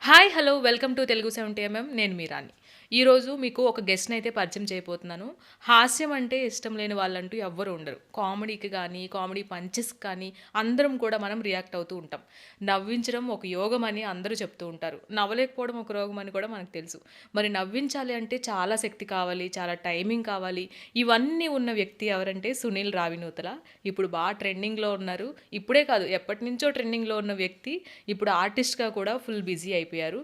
Hi hello welcome to Telugu 70 నేను మీరాని. ఈరోజు మీకు ఒక గెస్ట్ని అయితే పరిచయం చేయబోతున్నాను. హాస్యం అంటే ఇష్టం లేని వాళ్ళంటూ ఎవ్వరు ఉండరు. కామెడీకి కానీ కామెడీ పంచెస్ కానీ అందరం కూడా మనం రియాక్ట్ అవుతూ ఉంటాం. నవ్వించడం ఒక యోగం అని అందరూ చెప్తూ ఉంటారు. నవ్వలేకపోవడం ఒక రోగం అని కూడా మనకు తెలుసు. మరి నవ్వించాలి అంటే చాలా శక్తి కావాలి, చాలా టైమింగ్ కావాలి. ఇవన్నీ ఉన్న వ్యక్తి ఎవరంటే సునీల్ రావినూతల. ఇప్పుడు బాగా ట్రెండింగ్లో ఉన్నారు. ఇప్పుడే కాదు, ఎప్పటి నుంచో ట్రెండింగ్లో ఉన్న వ్యక్తి ఇప్పుడు ఆర్టిస్ట్గా కూడా ఫుల్ బిజీ అయిపోయారు.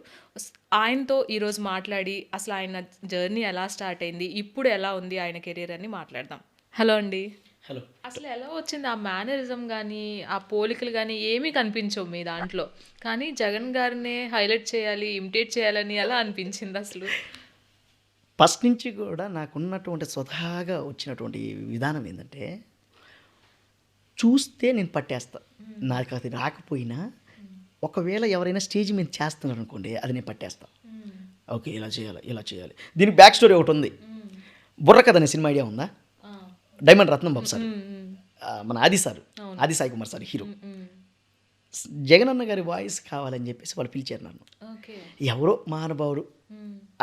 ఆయనతో ఈరోజు మాట్లాడి అసలు ఆయన జర్నీ ఎలా స్టార్ట్ అయింది, ఇప్పుడు ఎలా ఉంది ఆయన కెరీర్ అని మాట్లాడదాం. హలో అండి. హలో. అసలు ఎలా వచ్చింది ఆ మేనరిజం కానీ ఆ పోలికలు కానీ ఏమీ కనిపించవు మీ దాంట్లో, కానీ జగన్ గారినే హైలైట్ చేయాలి, ఇమిటేట్ చేయాలని ఎలా అనిపించింది అసలు? ఫస్ట్ నుంచి కూడా నాకున్నటువంటి స్వతహాగా వచ్చినటువంటి విధానం ఏంటంటే, చూస్తే నేను పట్టేస్తా. నాకు అది రాకపోయినా ఒకవేళ ఎవరైనా స్టేజ్ మీద చేస్తున్నారు అనుకోండి, అది నేను పట్టేస్తా. ఓకే, ఇలా చేయాలి, ఇలా చేయాలి. దీనికి బ్యాక్ స్టోరీ ఒకటి ఉంది. బుర్రకథ అనే సినిమా ఐడియా ఉందా? డైమండ్ రత్నం బాబు సార్, మన ఆది సార్, ఆది సాయి కుమార్ సార్ హీరో. జగన్ అన్న గారి వాయిస్ కావాలని చెప్పేసి వాళ్ళు పిలిచారు నన్ను. ఎవరో మహానుభావుడు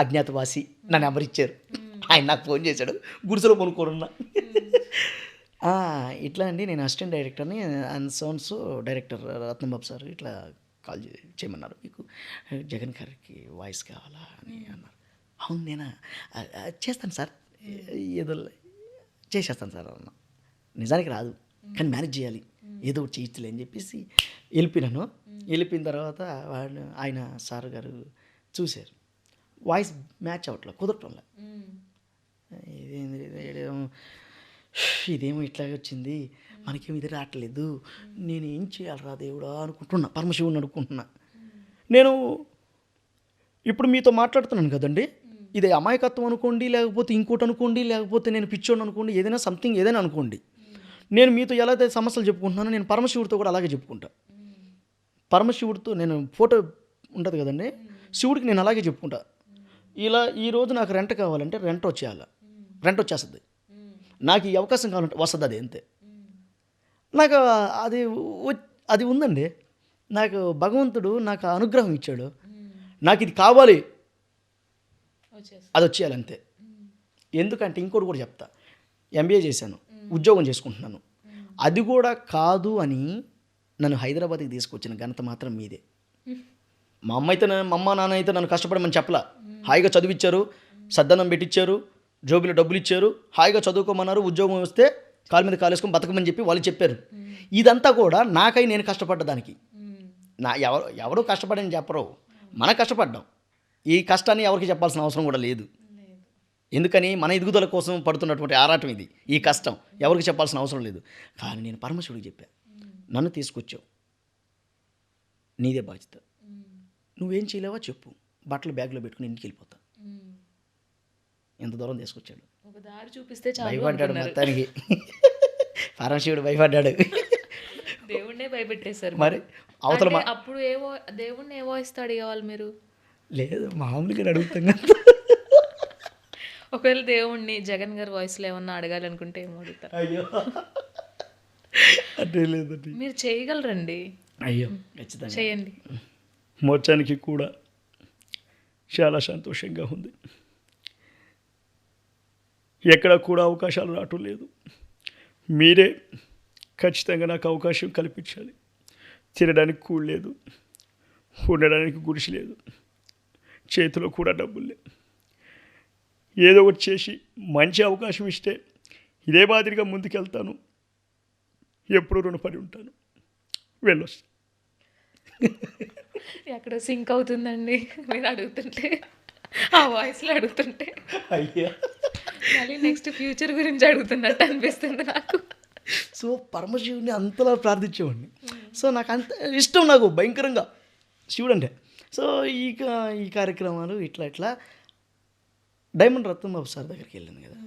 అజ్ఞాతవాసి నన్ను ఎవరిచ్చారు. ఆయన నాకు ఫోన్ చేశాడు, గుడిసెలో కొనుక్కోనున్నా. ఇట్లా అండి, నేను అసిస్టెంట్ డైరెక్టర్ని and sons director Ratnambabu sir ఇట్లా కాల్ చేయమన్నారు, మీకు జగన్ గారికి వాయిస్ కావాలా అని అన్నారు. అవును నేనా, చేస్తాను సార్, ఏదో చేసేస్తాను సార్ అన్న. నిజానికి రాదు కానీ మేనేజ్ చేయాలి, ఏదో ఒకటి చేయొచ్చులే అని చెప్పేసి వెళ్ళిపోయినాను. వెళ్ళిపోయిన తర్వాత ఆయన సార్ గారు చూశారు, వాయిస్ మ్యాచ్ అవట్లే, కుదరటంలే. ఇదేమో ఇట్లాగే వచ్చింది, మనకేమి ఇది రావట్లేదు, నేను ఏం చేయాలరా దేవుడా అనుకుంటున్నా, పరమశివుని అనుకుంటున్నా. నేను ఇప్పుడు మీతో మాట్లాడుతున్నాను కదండి, ఇది అమాయకత్వం అనుకోండి, లేకపోతే ఇంకోటి అనుకోండి, లేకపోతే నేను పిచ్చోని అనుకోండి, ఏదైనా సంథింగ్ ఏదైనా అనుకోండి, నేను మీతో ఎలా అయితే సమస్యలు చెప్పుకుంటున్నానో నేను పరమశివుడితో కూడా అలాగే చెప్పుకుంటా. పరమశివుడితో నేను ఫోటో ఉంటుంది కదండి, శివుడికి నేను అలాగే చెప్పుకుంటా. ఇలా ఈరోజు నాకు రెంట్ కావాలంటే రెంట్ వచ్చేయాలి, రెంట్ వచ్చేస్తుంది. నాకు ఈ అవకాశం కావాలంటే వస్తుంది, అది అంతే. నాకు అది అది ఉందండి. నాకు భగవంతుడు నాకు అనుగ్రహం ఇచ్చాడు, నాకు ఇది కావాలి, అది వచ్చేయాలి అంతే. ఎందుకంటే ఇంకోటి కూడా చెప్తా, ఎంబీఏ చేశాను, ఉద్యోగం చేసుకుంటున్నాను, అది కూడా కాదు అని నన్ను హైదరాబాద్కి తీసుకొచ్చిన ఘనత మాత్రం మీదే. మా అమ్మ నాన్న అయితే నన్ను కష్టపడమని చెప్పలా, హాయిగా చదివిచ్చారు, సద్దన్నం పెట్టించారు, జోబులో డబ్బులు ఇచ్చారు, హాయిగా చదువుకోమన్నారు, ఉద్యోగం వస్తే కాలు మీద కాలేసుకొని బతకమని చెప్పి వాళ్ళు చెప్పారు. ఇదంతా కూడా నాకై నేను కష్టపడ్డదానికి. ఎవరు కష్టపడని చెప్పరు, మన కష్టపడ్డాం. ఈ కష్టాన్ని ఎవరికి చెప్పాల్సిన అవసరం కూడా లేదు. ఎందుకని మన ఎదుగుదల కోసం పడుతున్నటువంటి ఆరాటం ఇది. ఈ కష్టం ఎవరికి చెప్పాల్సిన అవసరం లేదు. కానీ నేను పరమశివుడికి చెప్పా, నన్ను తీసుకొచ్చావు, నీదే బాధ్యత, నువ్వేం చేయలేవా చెప్పు, బట్టలు బ్యాగ్లో పెట్టుకుని ఇంటికి వెళ్ళిపోతా. ఎంత దూరం తీసుకొచ్చాడు, ఒక దారి చూపిస్తే భయపడ్డాడు మొత్తానికి. పరమశివుడు భయపడ్డాడు, దేవుణ్ణే భయపెట్టేశారు. మరి అవతల అప్పుడు ఏవో దేవుణ్ణి ఏవో ఇస్తాడు ఇవ్వాలి మీరు? లేదు, మామూలుగా అడుగుతాం కదా. ఒకవేళ దేవుణ్ణి జగన్ గారి వాయిస్లో ఏమన్నా అడగాలనుకుంటే ఏమో అడుగుతారు? అయ్యో అంటే లేదండి, మీరు చేయగలరండి. అయ్యో ఖచ్చితంగా చేయండి. మోర్చానికి కూడా చాలా సంతోషంగా ఉంది. ఎక్కడ కూడా అవకాశాలు రావటం లేదు, మీరే ఖచ్చితంగా నాకు అవకాశం కల్పించాలి. తినడానికి కూడు లేదు, ఉండడానికి గుడిసి లేదు, చేతిలో కూడా డబ్బులు లేవు. ఏదో ఒకటి చేసి మంచి అవకాశం ఇస్తే ఇదే మాదిరిగా ముందుకెళ్తాను, ఎప్పుడూ రుణపడి ఉంటాను. వెళ్ళొస్తా. ఎక్కడ సింక్ అవుతుందండి మీరు అడుగుతుంటే, ఆ వాయిస్లో అడుగుతుంటే. అయ్యా, మళ్ళీ నెక్స్ట్ ఫ్యూచర్ గురించి అడుగుతున్నట్టు అనిపిస్తుంది నాకు. సో పరమశివుని అంతలా ప్రార్థించేవాడిని. సో నాకు అంత ఇష్టం, నాకు భయంకరంగా శివుడు అంటే. సో ఈ కార్యక్రమాలు ఇట్లా డైమండ్ రత్నం బాబు సార్ దగ్గరికి వెళ్ళాను కదా,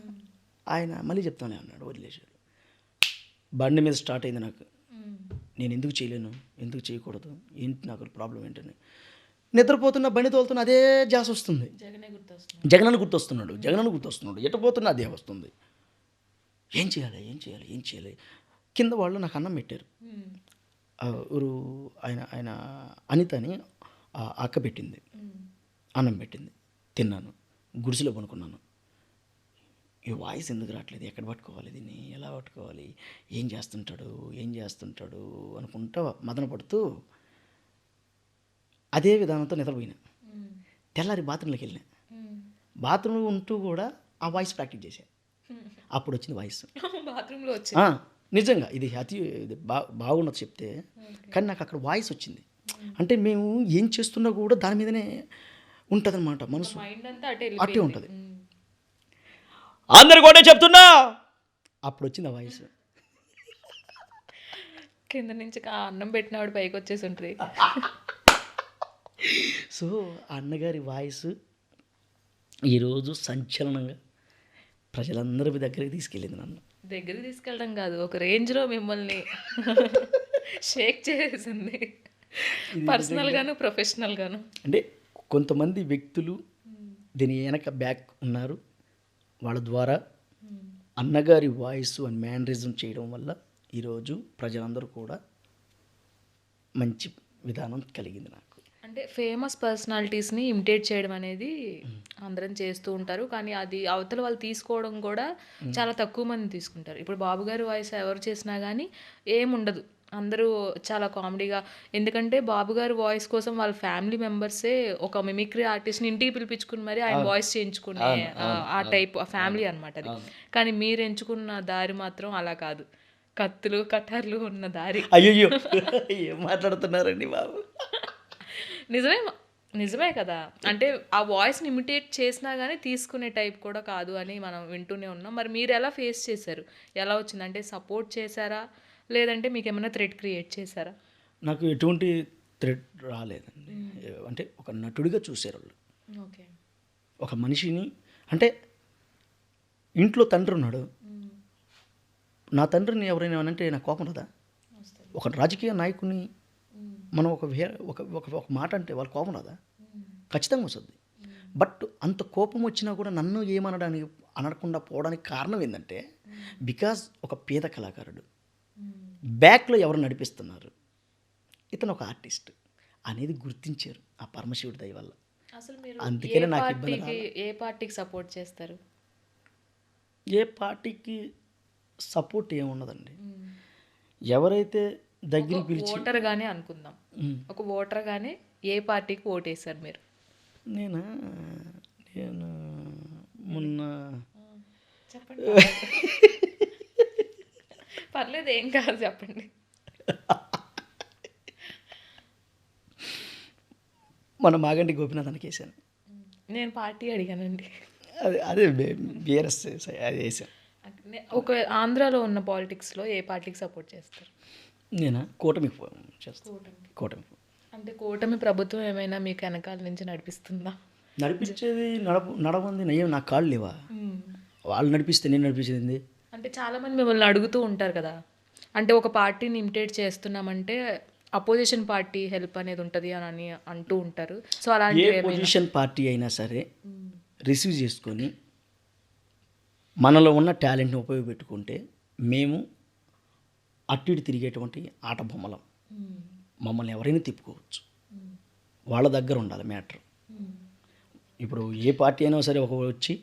ఆయన మళ్ళీ చెప్తానే అన్నాడు, వదిలేశాడు. బండి మీద స్టార్ట్ అయింది నాకు, నేను ఎందుకు చేయలేను, ఎందుకు చేయకూడదు, ఏంటి నాకు ప్రాబ్లం ఏంటని. నిద్రపోతున్న బండి తోలుతున్న అదే జాస్ వస్తుంది, జగనన్న గుర్తొస్తున్నాడు, ఎటు పోతున్నా అదే వస్తుంది. ఏం చేయాలి. కింద వాళ్ళు నాకు అన్నం పెట్టారు. ఊరు ఆయన అనిత అని ఆ అక్క పెట్టింది, అన్నం పెట్టింది, తిన్నాను, గుడిసెలో పనుకున్నాను. ఈ వాయిస్ ఎందుకు రావట్లేదు, ఎక్కడ పట్టుకోవాలి, దీన్ని ఎలా పట్టుకోవాలి, ఏం చేస్తుంటాడు అనుకుంటా మదన పడుతూ అదే విధానంతో నిద్రపోయినా. తెల్లారి బాత్రూంలోకి వెళ్ళినా. బాత్రూంలో ఉంటూ కూడా ఆ వాయిస్ ప్రాక్టీస్ చేశా. అప్పుడు వచ్చింది వాయిస్. బాత్రూంలో వచ్చి నిజంగా ఇది బాగున్నది చెప్తే, కానీ నాకు అక్కడ వాయిస్ వచ్చింది. అంటే మేము ఏం చేస్తున్నా కూడా దాని మీదనే ఉంటుందన్నమాట మనసు, మైండ్ అంతా అట్టే ఉంటుంది. అందరు కూడా చెప్తున్నా, అప్పుడు వచ్చింది ఆ వాయిస్. కింద నుంచి అన్నం పెట్టినవాడు పైకి వచ్చేసి ఉంటుంది. సో ఆ అన్నగారి వాయిస్ ఈరోజు సంచలనంగా ప్రజలందరి దగ్గరికి తీసుకెళ్ళింది నన్ను. దగ్గరికి తీసుకెళ్ళడం కాదు, ఒక రేంజ్లో మిమ్మల్ని షేక్ చేసింది, పర్సనల్గాను ప్రొఫెషనల్గాను. అంటే కొంతమంది వ్యక్తులు దీని వెనక బ్యాక్ ఉన్నారు. వాళ్ళ ద్వారా అన్నగారి వాయిస్ అండ్ మ్యానరిజం చేయడం వల్ల ఈరోజు ప్రజలందరూ కూడా మంచి విధానం కలిగింది నాకు. అంటే ఫేమస్ పర్సనాలిటీస్ని ఇమిటేట్ చేయడం అనేది అందరం చేస్తూ ఉంటారు, కానీ అది అవతల వాళ్ళు తీసుకోవడం కూడా చాలా తక్కువ మంది తీసుకుంటారు. ఇప్పుడు బాబు గారి వాయిస్ ఎవరు చేసినా కానీ ఏముండదు, అందరూ చాలా కామెడీగా. ఎందుకంటే బాబు గారి వాయిస్ కోసం వాళ్ళ ఫ్యామిలీ మెంబర్సే ఒక మిమిక్రీ ఆర్టిస్ట్ని ఇంటికి పిలిపించుకుని మరి ఆయన వాయిస్ చేయించుకునే ఆ టైప్ ఫ్యామిలీ అనమాట అది. కానీ మీరు ఎంచుకున్న దారి మాత్రం అలా కాదు, కత్తులు కటార్లు ఉన్న దారి. అయ్యో ఏం మాట్లాడుతున్నారండి బాబు. నిజమే కదా. అంటే ఆ వాయిస్ని ఇమిటేట్ చేసినా కానీ తీసుకునే టైప్ కూడా కాదు అని మనం వింటూనే ఉన్నాం. మరి మీరు ఎలా ఫేస్ చేశారు, ఎలా వచ్చింది? అంటే సపోర్ట్ చేశారా, లేదంటే మీకు ఏమైనా థ్రెట్ క్రియేట్ చేశారా? నాకు ఎటువంటి థ్రెట్ రాలేదండి. అంటే ఒక నటుడిగా చూశారు వాళ్ళు. ఓకే. ఒక మనిషిని, అంటే ఇంట్లో తండ్రి ఉన్నాడు, నా తండ్రిని ఎవరైనా ఏమనంటే నాకు కోపం రాదా? ఒక రాజకీయ నాయకుని మనం ఒక మాట అంటే వాళ్ళ కోపం రాదా? ఖచ్చితంగా వస్తుంది. బట్ అంత కోపం వచ్చినా కూడా నన్ను అనకుండా పోవడానికి కారణం ఏంటంటే, బికాజ్ ఒక పేద కళాకారుడు బ్యాక్లో ఎవరు నడిపిస్తున్నారు, ఇతను ఒక ఆర్టిస్ట్ అనేది గుర్తించారు ఆ పరమశివుడి దయ వల్ల. అసలు మీరు అందుకనే నాకు ఇబ్బంది. ఏ పార్టీకి సపోర్ట్ చేస్తారు? ఏ పార్టీకి సపోర్ట్ ఏమున్నదండి. ఎవరైతే దగ్గరికి పిలిచి ఓటర్గానే అనుకుందాం, ఒక ఓటర్గానే ఏ పార్టీకి ఓటేశారు మీరు? నేను మొన్న చెప్పండి. పర్లేదు, ఏం కాదు, చెప్పండి. మన మాగంటి గోపినాథానికి వేసాను. నేను పార్టీ అడిగానండి. అదే బీఆర్ఎస్ అది వేసాను. ఒక ఆంధ్రాలో ఉన్న పాలిటిక్స్లో ఏ పార్టీకి సపోర్ట్ చేస్తారు? నేను కూటమికి చేస్తాను. కూటమి అంటే కూటమి ప్రభుత్వం ఏమైనా మీకు వెనకాల నుంచి నడిపిస్తుందా? నడిపించేది నడవంది నయ్యం, నాకు కాళ్ళు లేవా? వాళ్ళు నడిపిస్తే నేను నడిపించేది. అంటే చాలామంది మిమ్మల్ని అడుగుతూ ఉంటారు కదా, అంటే ఒక పార్టీని ఇమిటేట్ చేస్తున్నామంటే అపోజిషన్ పార్టీ హెల్ప్ అనేది ఉంటుంది అని అంటూ ఉంటారు. సో అలాంటి ఏ పొజిషన్ పార్టీ అయినా సరే రిసీవ్ చేసుకొని మనలో ఉన్న టాలెంట్ని ఉపయోగపెట్టుకుంటే మేము అటు ఇటు తిరిగేటువంటి ఆట బొమ్మలం. మమ్మల్ని ఎవరైనా తిప్పుకోవచ్చు, వాళ్ళ దగ్గర ఉండాలి మ్యాటర్. ఇప్పుడు ఏ పార్టీ అయినా సరే ఒక వచ్చి,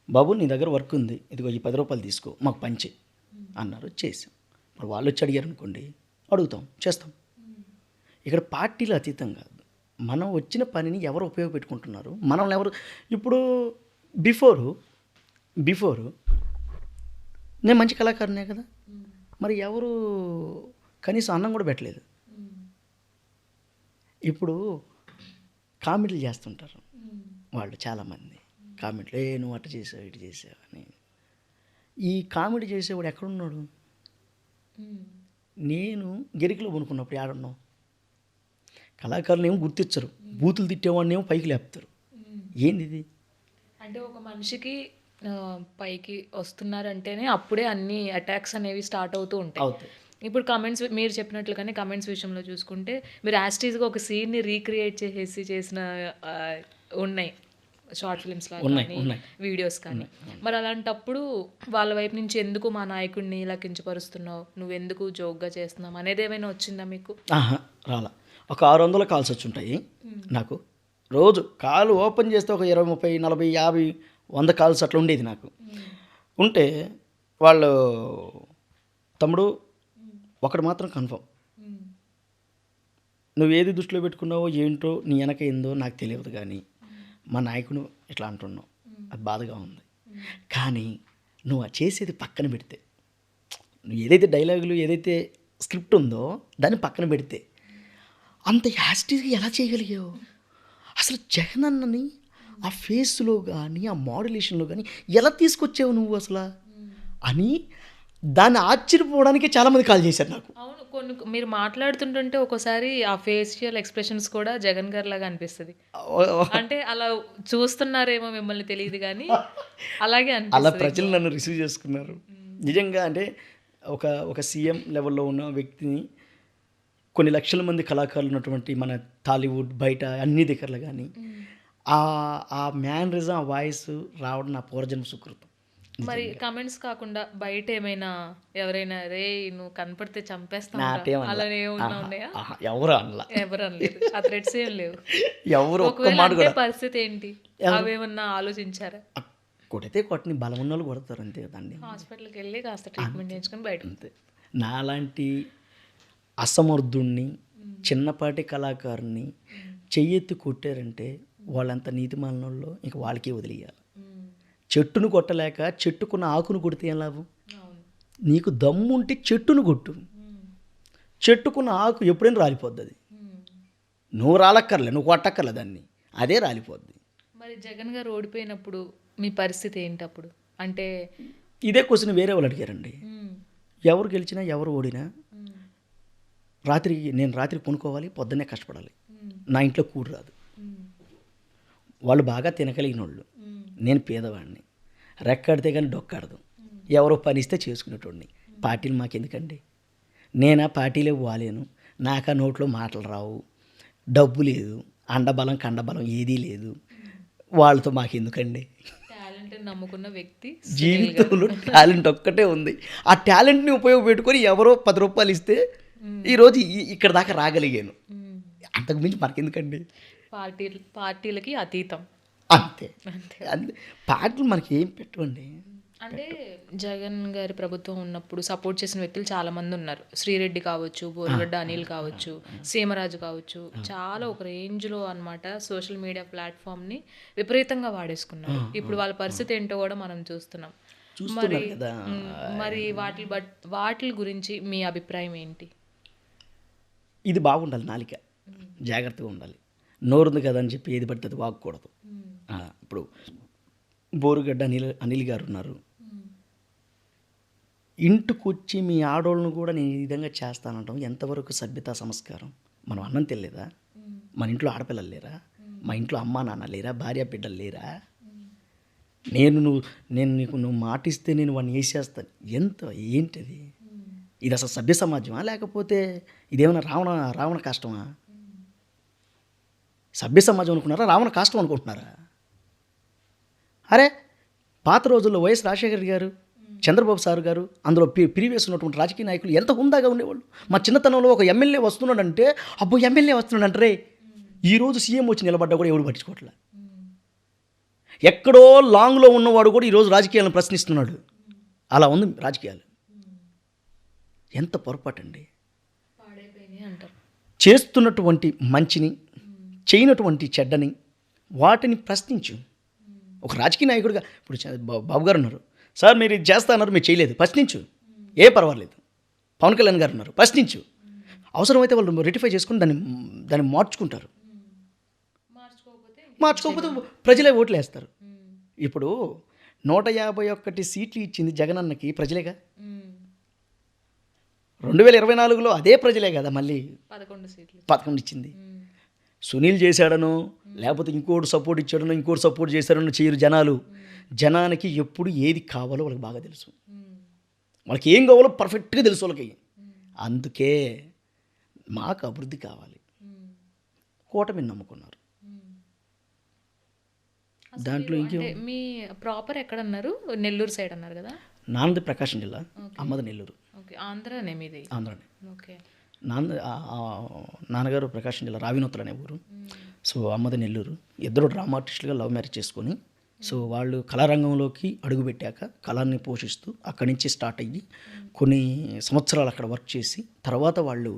బాబు నీ దగ్గర వర్క్ ఉంది, ఇదిగో ఈ 10 రూపాయలు తీసుకో, మాకు పంచే అన్నారు, చేసాం. ఇప్పుడు వాళ్ళు వచ్చి అడిగారు అనుకోండి, అడుగుతాం, చేస్తాం. ఇక్కడ పార్టీలు అతీతం కాదు, మనం వచ్చిన పనిని ఎవరు ఉపయోగపెట్టుకుంటున్నారు, మనల్ని ఎవరు. ఇప్పుడు బిఫోరు నేను మంచి కళాకారునే కదా, మరి ఎవరు కనీసం అన్నం కూడా పెట్టలేదు. ఇప్పుడు కామెంట్లు చేస్తుంటారు వాళ్ళు, చాలామంది కామెంట్లు, నువ్వు అటు చేసావు ఇటు చేసావు అని. ఈ కామెడీ చేసేవాడు ఎక్కడున్నాడు? నేను గెరికలో కొనుక్కున్నప్పుడు ఏడున్నావు? కళాకారులు ఏమో గుర్తించరు, బూతులు తిట్టేవాడిని ఏమో పైకి లేపుతారు. ఏంది ఇది? అంటే ఒక మనిషికి పైకి వస్తున్నారంటేనే అప్పుడే అన్ని అటాక్స్ అనేవి స్టార్ట్ అవుతూ ఉంటాయి. ఇప్పుడు కమెంట్స్, మీరు చెప్పినట్లుగానే కమెంట్స్ విషయంలో చూసుకుంటే మీరు యాస్టీజ్గా ఒక సీన్ని రీక్రియేట్ చేసిన ఉన్నాయి షార్ట్ ఫిల్మ్స్లో కానీ వీడియోస్ కానీ. మరి అలాంటప్పుడు వాళ్ళ వైపు నుంచి ఎందుకు మా నాయకుడిని ఇలా కించపరుస్తున్నావు, నువ్వెందుకు జోక్గా చేస్తున్నావు అనేది ఏమైనా వచ్చిందా మీకు? రాలా. ఒక 600 కాల్స్ వచ్చి ఉంటాయి నాకు. రోజు కాల్ ఓపెన్ చేస్తే ఒక 20, 30, 40, 50, 100 కాల్స్ అట్లా ఉండేది నాకు. ఉంటే వాళ్ళు, తమ్ముడు ఒకటి మాత్రం కన్ఫర్మ్, నువ్వు ఏది దృష్టిలో పెట్టుకున్నావో ఏంటో నీ వెనక ఏందో నాకు తెలియదు, కానీ మా నాయకుడు ఇట్లా అంటున్నావు, అది బాధగా ఉంది. కానీ నువ్వు ఆ చేసేది పక్కన పెడితే, నువ్వు ఏదైతే డైలాగులు ఏదైతే స్క్రిప్ట్ ఉందో దాన్ని పక్కన పెడితే అంత యాస్టీస్గా ఎలా చేయగలిగావు? అసలు జగన్ అన్నని ఆ ఫేస్లో కానీ ఆ మోడ్యులేషన్లో కానీ ఎలా తీసుకొచ్చావు నువ్వు అసలు అని దాన్ని ఆశ్చర్యపోవడానికి చాలామంది కాల్ చేశారు నాకు. అవును, కొన్ని మీరు మాట్లాడుతుంటుంటే ఒక్కోసారి ఆ ఫేషియల్ ఎక్స్ప్రెషన్స్ కూడా జగన్ గారి లాగా అనిపిస్తుంది. అంటే అలా చూస్తున్నారేమో మిమ్మల్ని తెలియదు కానీ అలాగే అలా అనిపిస్తుంది. ప్రజలు నన్ను రిసీవ్ చేసుకున్నారు నిజంగా. అంటే ఒక సీఎం లెవెల్లో ఉన్న వ్యక్తిని కొన్ని లక్షల మంది కళాకారులు ఉన్నటువంటి మన టాలీవుడ్ బయట అన్ని దగ్గరలో కానీ ఆ మ్యానరిజం, ఆ వాయిస్ రావడం నా పూర్వజన్మ సుకృతం. మరి కమెంట్స్ కాకుండా బయట ఏమైనా ఎవరైనా రే నువ్వు కనపడితే చంపేస్తా అలానే ఏమన్నా ఉన్నాయా? ఎవరు అనలా, ఎవరు అనలేదు, ఆ థ్రెడ్స్ ఏం లేవు. ఎవరు ఒక్క ఒకవేళ మాట అంటే కూడా. పరిస్థితి ఏంటి, అవేమన్నా ఆలోచించారా? కొడితే కొట్టని బలం ఉన్న వాళ్ళు కొడతారు అంతే కదండి. హాస్పిటల్కి వెళ్ళి కాస్త ట్రీట్మెంట్ చేయించుకొని బయట అంతే. నాలాంటి అసమర్థుణ్ణి చిన్నపాటి కళాకారుని చెయ్యెత్తి కొట్టారంటే వాళ్ళంత నీతిమాలినోళ్ళు ఇంక వాళ్ళకే వదిలేయాలి. చెట్టును కొట్టలేక చెట్టుకున్న ఆకును కొడితే ఏం లాభం? నీకు దమ్ము ఉంటే చెట్టును కొట్టు, చెట్టుకున్న ఆకు ఎప్పుడైనా రాలిపోద్ది. అది నువ్వు రాలక్కర్లే, నువ్వు కొట్టక్కర్లే దాన్ని, అదే రాలిపోద్ది. మరి జగన్ గారు ఓడిపోయినప్పుడు మీ పరిస్థితి ఏంటి అప్పుడు? అంటే ఇదే క్వశ్చన్ వేరే వాళ్ళు అడిగారండి. ఎవరు గెలిచినా ఎవరు ఓడినా నేను రాత్రి కొనుక్కోవాలి, పొద్దున్నే కష్టపడాలి, నా ఇంట్లో కూడు రాదు. వాళ్ళు బాగా తినగలిగిన వాళ్ళు, నేను పేదవాడిని, రెక్కాడితే కానీ డొక్కాడదు, ఎవరో పని ఇస్తే చేసుకునేటోడిని. పార్టీలు మాకెందుకండి? నేనా పార్టీలే వాలేను, నాకా నోట్లో మాటలు రావు, డబ్బు లేదు, అండబలం కండబలం ఏదీ లేదు, వాళ్ళతో మాకెందుకండి? టాలెంట్ నమ్ముకున్న వ్యక్తి జీవితంలో టాలెంట్ ఒక్కటే ఉంది. ఆ టాలెంట్ని ఉపయోగపెట్టుకొని ఎవరో 10 రూపాయలు ఇస్తే ఈరోజు ఇక్కడ దాకా రాగలిగాను. అంతకు మించి మనకెందుకండి? పార్టీలకి అతీతం. అంతే అంతే. పార్టీలు మనకి ఏం పెట్టవండి. అంటే జగన్ గారి ప్రభుత్వం ఉన్నప్పుడు సపోర్ట్ చేసిన వ్యక్తులు చాలా మంది ఉన్నారు. శ్రీరెడ్డి కావచ్చు, బోరుగడ్డ అనిల్ కావచ్చు, సీమరాజు కావచ్చు, చాలా ఒక రేంజ్లో అన్నమాట సోషల్ మీడియా ప్లాట్ఫామ్ని విపరీతంగా వాడేసుకున్నారు. ఇప్పుడు వాళ్ళ పరిస్థితి ఏంటో కూడా మనం చూస్తున్నాం. మరి వాటి గురించి మీ అభిప్రాయం ఏంటి? ఇది బాగుండాలి, నాలిక జాగ్రత్తగా ఉండాలి. నోరుంది కదా అని చెప్పి ఏది పడితే అది వాగకూడదు. ఇప్పుడు బోరుగడ్డ అనిల్ గారు ఉన్నారు, ఇంటికి వచ్చి మీ ఆడోళ్ళను కూడా నేను ఈ విధంగా చేస్తానంటాం ఎంతవరకు సభ్యతా సంస్కారం? మనం అన్నం తెలియదా? మన ఇంట్లో ఆడపిల్లలు లేరా? మా ఇంట్లో అమ్మా నాన్న లేరా? భార్య బిడ్డలు లేరా? నువ్వు మాటిస్తే నేను వాడిని వేసేస్తాను. ఏంటది? ఇది అసలు సభ్య సమాజమా లేకపోతే ఇదేమన్నా రావణ కాష్టమా? సభ్య సమాజం అనుకున్నారా, రావణ కాష్టం అనుకుంటున్నారా? అరే పాత రోజుల్లో వైఎస్ రాజశేఖర్ గారు, చంద్రబాబు సార్ గారు, అందులో ప్రీవియస్ ఉన్నటువంటి రాజకీయ నాయకులు ఎంత హుందాగా ఉండేవాళ్ళు. మా చిన్నతనంలో ఒక ఎమ్మెల్యే వస్తున్నాడంటే అబ్బో ఎమ్మెల్యే వస్తున్నాడంటే, ఈరోజు సీఎం వచ్చి నిలబడ్డా కూడా ఎవడు పట్టించుకోవట్లే. ఎక్కడో లాంగ్లో ఉన్నవాడు కూడా ఈరోజు రాజకీయాలను ప్రశ్నిస్తున్నాడు. అలా ఉంది రాజకీయాలు. ఎంత పొరపాటండి. చేస్తున్నటువంటి మంచిని, చేయనటువంటి చెడ్డని, వాటిని ప్రశ్నించు. ఒక రాజకీయ నాయకుడిగా ఇప్పుడు బాబు గారు ఉన్నారు, సార్ మీరు ఇది చేస్తా అన్నారు, మీరు చేయలేదు, ప్రశ్నించు, ఏ పర్వాలేదు. పవన్ కళ్యాణ్ గారు ఉన్నారు, ప్రశ్నించు. అవసరమైతే వాళ్ళు రెటిఫై చేసుకుని దాన్ని మార్చుకుంటారు. మార్చుకోకపోతే ప్రజలే ఓట్లు వేస్తారు. ఇప్పుడు 151 సీట్లు ఇచ్చింది జగనన్నకి ప్రజలేగా. 2024లో అదే ప్రజలే కదా మళ్ళీ 11 ఇచ్చింది. సునీల్ చేశాడనో లేకపోతే ఇంకోటి సపోర్ట్ ఇచ్చాడనో ఇంకోటి సపోర్ట్ చేశాడనో చేయరు జనాలు. జనానికి ఎప్పుడు ఏది కావాలో వాళ్ళకి బాగా తెలుసు, వాళ్ళకి ఏం కావాలో పర్ఫెక్ట్గా తెలుసు వాళ్ళకి. అందుకే మాకు అభివృద్ధి కావాలి, కూటమిని నమ్ముకున్నారు. దాంట్లో ఇంకేం. మీ ప్రాపర్ ఎక్కడ అన్నారు? నెల్లూరు సైడ్ అన్నారు కదా. నాన్నది ప్రకాశం జిల్లా, అమ్మది నెల్లూరు. ఓకే, ఆంధ్రానే మీది? ఆంధ్రానే. ఓకే. నాన్నగారు ప్రకాశం జిల్లా రావినూతలు అనే ఊరు. సో అమ్మది నెల్లూరు. ఇద్దరు డ్రామా ఆర్టిస్టులుగా లవ్ మ్యారేజ్ చేసుకొని సో వాళ్ళు కళారంగంలోకి అడుగుపెట్టాక కళాన్ని పోషిస్తూ అక్కడి నుంచి స్టార్ట్ అయ్యి కొన్ని సంవత్సరాలు అక్కడ వర్క్ చేసి తర్వాత వాళ్ళు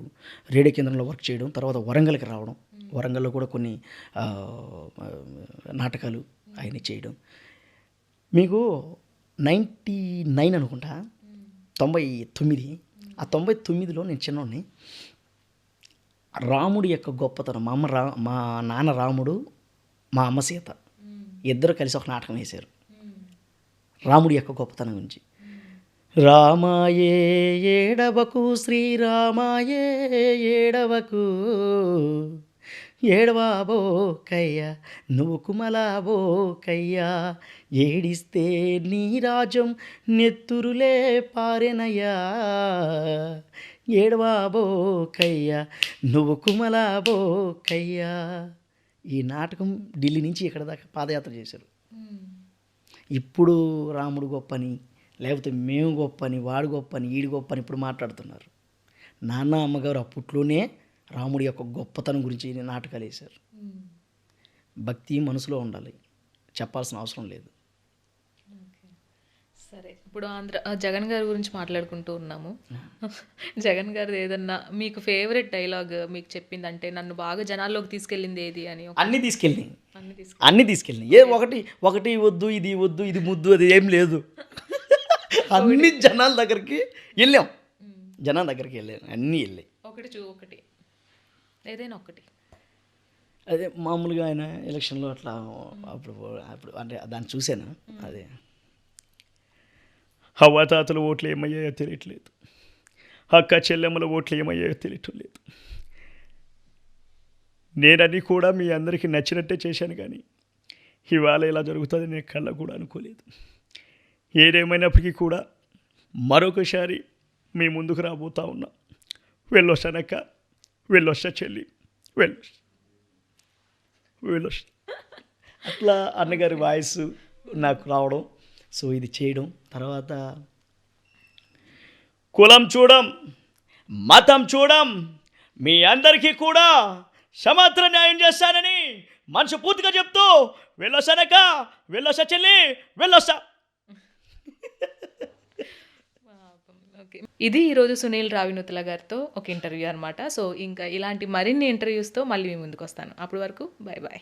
రేడియో కేంద్రంలో వర్క్ చేయడం, తర్వాత వరంగల్కి రావడం, వరంగల్లో కూడా కొన్ని ఆ, నాటకాలు అవన్నీ చేయడం. మీకు 99 అనుకుంటా, 99. ఆ 99లో నేను చిన్నోడిని. రాముడి యొక్క గొప్పతనం మా నాన్న రాముడు, మా అమ్మ సీత ఇద్దరు కలిసి ఒక నాటకం వేశారు రాముడి యొక్క గొప్పతనం గురించి. రామాయే ఏడవకు శ్రీరామాయే ఏడవకు ఏడవాబో కయ్యా నువ్వు కుమలాబో కయ్యా ఏడిస్తే నీ రాజం నెత్తురులే పారెనయ్యా ఏడవాబో కయ్యా నువ్వు కుమలాబో కయ్యా. ఈ నాటకం ఢిల్లీ నుంచి ఇక్కడ దాకా పాదయాత్ర చేశారు. ఇప్పుడు రాముడు గొప్పని, లేకపోతే మేము గొప్పని, వాడు గొప్పని, ఈడు గొప్పని ఇప్పుడు మాట్లాడుతున్నారు. నాన్న అమ్మగారు అప్పట్లోనే రాముడి యొక్క గొప్పతనం గురించి నాటకాలు వేశారు. భక్తి మనసులో ఉండాలి, చెప్పాల్సిన అవసరం లేదు. సరే, ఇప్పుడు జగన్ గారి గురించి మాట్లాడుకుంటూ ఉన్నాము. జగన్ గారిది ఏదన్నా మీకు ఫేవరెట్ డైలాగ్ మీకు చెప్పింది అంటే నన్ను బాగా జనాల్లోకి తీసుకెళ్ళింది ఏది అని? అన్నీ తీసుకెళ్ళి అన్ని అన్నీ తీసుకెళ్ళి ఏ ఒకటి వద్దు, ఇది వద్దు, ఇది ముద్దు, అది ఏం లేదు. అన్ని జనాల దగ్గరికి వెళ్ళాం, జనాల దగ్గరికి వెళ్ళాం, అన్నీ వెళ్ళాయి. ఒకటి ఏదైనా ఒకటి. అదే మామూలుగా ఆయన ఎలక్షన్లో అట్లా అప్పుడు అప్పుడు అంటే దాన్ని చూశాను. అదే అవ్వాతాతల ఓట్లు ఏమయ్యాయో తెలియట్లేదు, అక్క చెల్లెమ్మల ఓట్లు ఏమయ్యాయో తెలియటం లేదు. నేనన్నీ కూడా మీ అందరికీ నచ్చినట్టే చేశాను, కానీ ఇవాళ ఇలా జరుగుతుంది నేను కళ్ళ కూడా అనుకోలేదు. ఏదేమైనప్పటికీ కూడా మరొకసారి మీ ముందుకు రాబోతా ఉన్నా. వెళ్ళొస్తానక్క, వెళ్ళొస్తా చెల్లి, వెళ్ళొస్తా. అట్లా అన్నగారి వాయిస్ నాకు రావడం, సో ఇది చేయడం. తర్వాత కులం చూడం, మతం చూడం, మీ అందరికీ కూడా సమాత్ర న్యాయం చేస్తానని మనసు పూర్తిగా చెప్తూ వెళ్ళొస్తానక్క, వెళ్ళొస్తా చెల్లి, వెళ్ళొస్తా. ఓకే, ఇది ఈరోజు సునీల్ రావినూతల గారితో ఒక ఇంటర్వ్యూ అనమాట. సో ఇంకా ఇలాంటి మరిన్ని ఇంటర్వ్యూస్తో మళ్ళీ మీ ముందుకు వస్తాను. అప్పటి వరకు బాయ్.